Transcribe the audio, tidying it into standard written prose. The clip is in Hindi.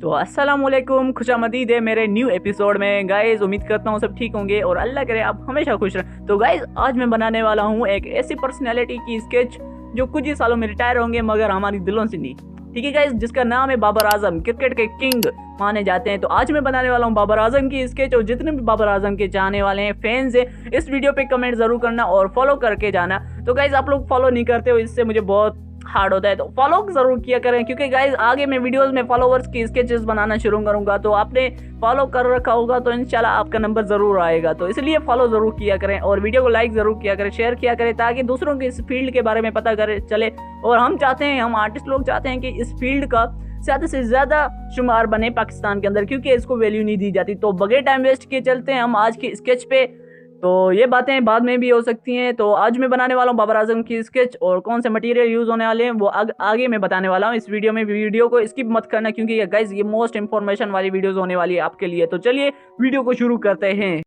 तो अस्सलाम वालेकुम, खुशामदीद है मेरे न्यू एपिसोड में। गाइज उम्मीद करता हूँ सब ठीक होंगे और अल्लाह करे आप हमेशा खुश रहें। तो गाइज आज मैं बनाने वाला हूँ एक ऐसी पर्सनैलिटी की स्केच जो कुछ ही सालों में रिटायर होंगे मगर हमारी दिलों से नहीं। ठीक है गाइज, जिसका नाम है बाबर आजम, क्रिकेट के किंग माने जाते हैं। तो आज मैं बनाने वाला हूँ बाबर आजम की स्केच, और जितने भी बाबर आजम के चाहने वाले हैं, फैंस हैं, इस वीडियो पे कमेंट जरूर करना और फॉलो करके जाना। तो गाइज आप लोग फॉलो नहीं करते हो, इससे मुझे बहुत हार्ड होता है, तो फॉलो जरूर किया करें, क्योंकि गाइज आगे मैं वीडियोस में फॉलोवर्स की स्केचेस बनाना शुरू करूंगा। तो आपने फॉलो कर रखा होगा तो इंशाल्लाह आपका नंबर जरूर आएगा। तो इसलिए फॉलो जरूर किया करें और वीडियो को लाइक जरूर किया करें, शेयर किया करें, ताकि दूसरों के इस फील्ड के बारे में पता करे चले। और हम चाहते हैं, हम आर्टिस्ट लोग चाहते हैं कि इस फील्ड का ज़्यादा से ज़्यादा शुमार बने पाकिस्तान के अंदर, क्योंकि इसको वैल्यू नहीं दी जाती। तो बगैर टाइम वेस्ट किए चलते हैं हम आज की स्केच पे। तो ये बातें बाद में भी हो सकती हैं। तो आज मैं बनाने वाला हूँ बाबर आजम की स्केच, और कौन से मटेरियल यूज़ होने वाले हैं वो आगे मैं बताने वाला हूँ इस वीडियो में। वीडियो को स्किप मत करना, क्योंकि गाइज ये मोस्ट इंफॉर्मेशन वाली वीडियोस होने वाली है आपके लिए। तो चलिए वीडियो को शुरू करते हैं।